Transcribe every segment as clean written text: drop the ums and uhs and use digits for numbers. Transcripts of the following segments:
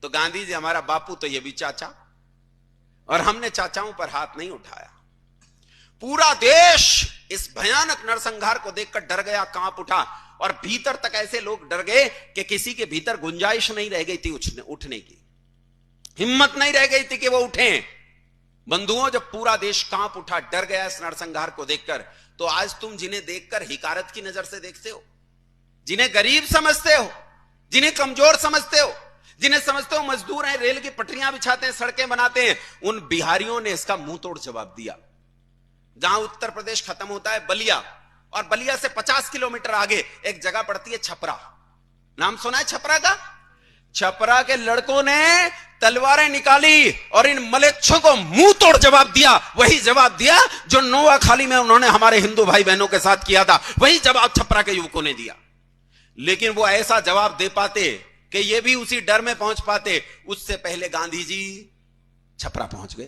तो गांधी जी हमारा बापू, तो ये भी चाचा, और हमने चाचाओं पर हाथ नहीं उठाया। पूरा देश इस भयानक नरसंहार को देखकर डर गया, कांप उठा, और भीतर तक ऐसे लोग डर गए कि किसी के भीतर गुंजाइश नहीं रह गई थी उठने की, हिम्मत नहीं रह गई थी कि वो उठें। बंधुओं, जब पूरा देश कांप उठा, डर गया इस नरसंहार को देखकर, तो आज तुम जिन्हें देखकर हिकारत की नजर से देखते हो, जिन्हें गरीब समझते हो, जिन्हें कमजोर समझते हो, जिन्हें समझते हो मजदूर हैं, रेल की पटरियां बिछाते हैं, सड़कें बनाते हैं, उन बिहारियों ने इसका मुंह तोड़ जवाब दिया। जहां उत्तर प्रदेश खत्म होता है बलिया, और बलिया से 50 किलोमीटर आगे एक जगह पड़ती है छपरा। नाम सुना है छपरा का? छपरा के लड़कों ने तलवारें निकाली और इन मलेच्छों को मुंह तोड़ जवाब दिया। वही जवाब दिया जो नोआखाली में उन्होंने हमारे हिंदू भाई बहनों के साथ किया था, वही जवाब छपरा के युवकों ने दिया। लेकिन वो ऐसा जवाब दे पाते कि ये भी उसी डर में पहुंच पाते, उससे पहले गांधी जी छपरा पहुंच गए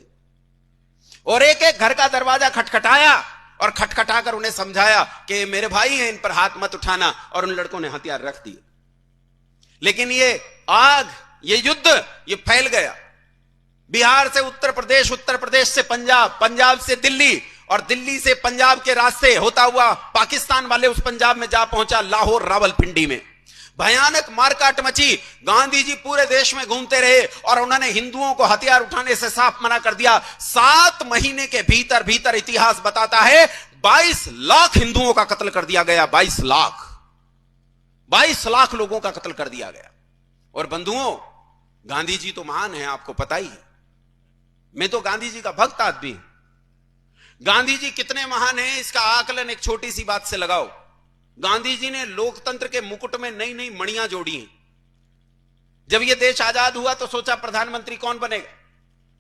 और एक एक घर का दरवाजा खटखटाया और खटखटाकर उन्हें समझाया कि मेरे भाई हैं, इन पर हाथ मत उठाना, और उन लड़कों ने हथियार रख दिए। लेकिन ये आग, ये युद्ध, ये फैल गया। बिहार से उत्तर प्रदेश, उत्तर प्रदेश से पंजाब, पंजाब से दिल्ली, और दिल्ली से पंजाब के रास्ते होता हुआ पाकिस्तान वाले उस पंजाब में जा पहुंचा, लाहौर, रावलपिंडी में। भयानक मारकाट मची। गांधी जी पूरे देश में घूमते रहे और उन्होंने हिंदुओं को हथियार उठाने से साफ मना कर दिया। 7 महीने के भीतर भीतर इतिहास बताता है 22 लाख हिंदुओं का कत्ल कर दिया गया। 22 लाख लोगों का कत्ल कर दिया गया। और बंधुओं, गांधी जी तो महान है, आपको पता ही है। मैं तो गांधी जी का भक्त आदमी। गांधी जी कितने महान हैं इसका आकलन एक छोटी सी बात से लगाओ। गांधी जी ने लोकतंत्र के मुकुट में नई नई मणियां जोड़ी हैं। जब यह देश आजाद हुआ तो सोचा प्रधानमंत्री कौन बनेगा,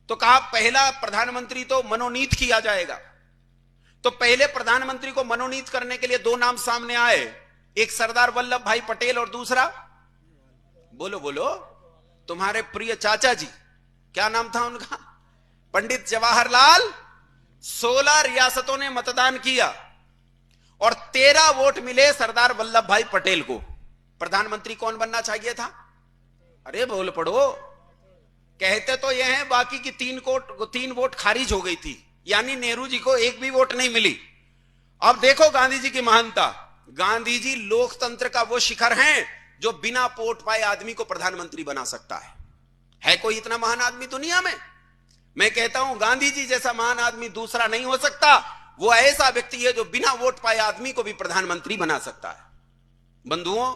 तो कहा पहला प्रधानमंत्री तो मनोनीत किया जाएगा। तो पहले प्रधानमंत्री को मनोनीत करने के लिए 2 नाम सामने आए, एक सरदार वल्लभ भाई पटेल और दूसरा, बोलो बोलो, तुम्हारे प्रिय चाचा जी, क्या नाम था उनका? पंडित जवाहरलाल। 16 रियासतों ने मतदान किया और 13 वोट मिले सरदार वल्लभ भाई पटेल को। प्रधानमंत्री कौन बनना चाहिए था? अरे बोल पड़ो। कहते तो यह है बाकी की 3 वोट खारिज हो गई थी, यानी नेहरू जी को एक भी वोट नहीं मिली। अब देखो गांधी जी की महानता। गांधी जी लोकतंत्र का वो शिखर हैं जो बिना वोट पाए आदमी को प्रधानमंत्री बना सकता है कोई इतना महान आदमी दुनिया में? मैं कहता हूं गांधी जी जैसा महान आदमी दूसरा नहीं हो सकता। वो ऐसा व्यक्ति है जो बिना वोट पाए आदमी को भी प्रधानमंत्री बना सकता है। बंधुओं,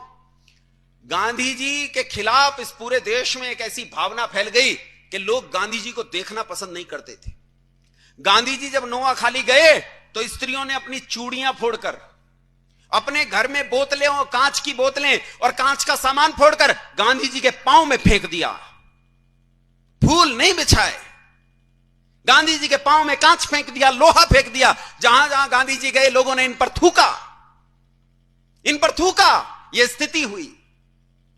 गांधी जी के खिलाफ इस पूरे देश में एक ऐसी भावना फैल गई कि लोग गांधी जी को देखना पसंद नहीं करते थे। गांधी जी जब नोआखाली गए तो स्त्रियों ने अपनी चूड़ियां फोड़कर, अपने घर में बोतलें और कांच की बोतलें और कांच का सामान फोड़कर गांधी जी के पांव में फेंक दिया। फूल नहीं बिछाए, गांधी जी के पांव में कांच फेंक दिया, लोहा फेंक दिया। जहां जहां गांधी जी गए लोगों ने इन पर थूका। यह स्थिति हुई।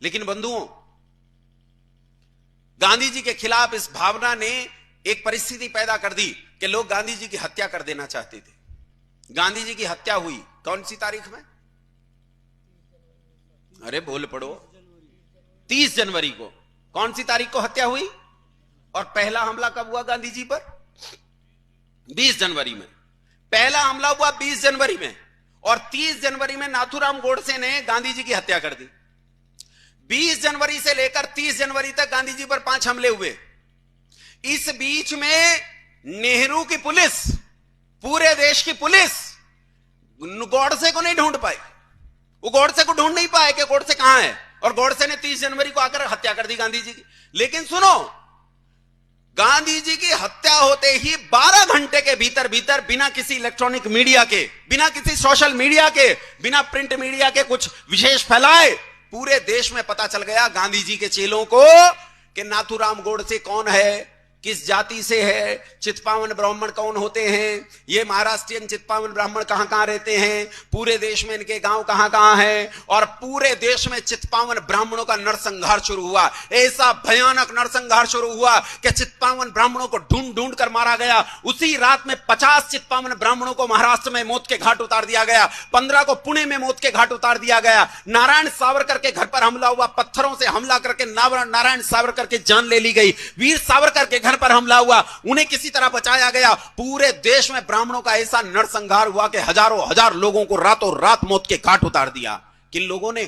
लेकिन बंधुओं, गांधी जी के खिलाफ इस भावना ने एक परिस्थिति पैदा कर दी कि लोग गांधी जी की हत्या कर देना चाहते थे। गांधी जी की हत्या हुई कौन सी तारीख में? अरे बोल पड़ो, 30 जनवरी को। कौन सी तारीख को हत्या हुई? और पहला हमला कब हुआ गांधी जी पर? 20 जनवरी में। पहला हमला हुआ 20 जनवरी में और 30 जनवरी में नाथूराम गोडसे ने गांधी जी की हत्या कर दी। 20 जनवरी से लेकर 30 जनवरी तक गांधी जी पर 5 हमले हुए। इस बीच में नेहरू की पुलिस, पूरे देश की पुलिस गोडसे को नहीं ढूंढ पाई। वो गोडसे को ढूंढ नहीं पाए कि गोडसे कहां है, और गोडसे ने 30 जनवरी को आकर हत्या कर दी गांधी जी की। लेकिन सुनो, गांधी जी की हत्या होते ही 12 घंटे के भीतर भीतर बिना किसी इलेक्ट्रॉनिक मीडिया के, बिना किसी सोशल मीडिया के, बिना प्रिंट मीडिया के कुछ विशेष फैलाए, पूरे देश में पता चल गया गांधी जी के चेलों को कि नाथूराम गोडसे कौन है, किस जाति से है, चित्पावन ब्राह्मण कौन होते हैं, ये महाराष्ट्रियन चित्पावन ब्राह्मण कहां कहां रहते हैं, पूरे देश में इनके गांव कहां कहां हैं, और पूरे देश में चित्पावन ब्राह्मणों का नरसंहार शुरू हुआ। ऐसा भयानक नरसंहार शुरू हुआ कि चित्पावन ब्राह्मणों को ढूंढ ढूंढ कर मारा गया। उसी रात में 50 चित्पावन ब्राह्मणों को महाराष्ट्र में मौत के घाट उतार दिया गया, 15 को पुणे में मौत के घाट उतार दिया गया। नारायण सावरकर के घर पर हमला हुआ, पत्थरों से हमला करके नारायण सावरकर की जान ले ली गई। वीर सावरकर के घर पर हमला हुआ, उन्हें किसी तरह बचाया गया। पूरे देश में ब्राह्मणों का ऐसा नरसंहार हुआ कि हजारों हजार लोगों को रातों रात मौत के घाट उतार दिया। किन लोगों ने?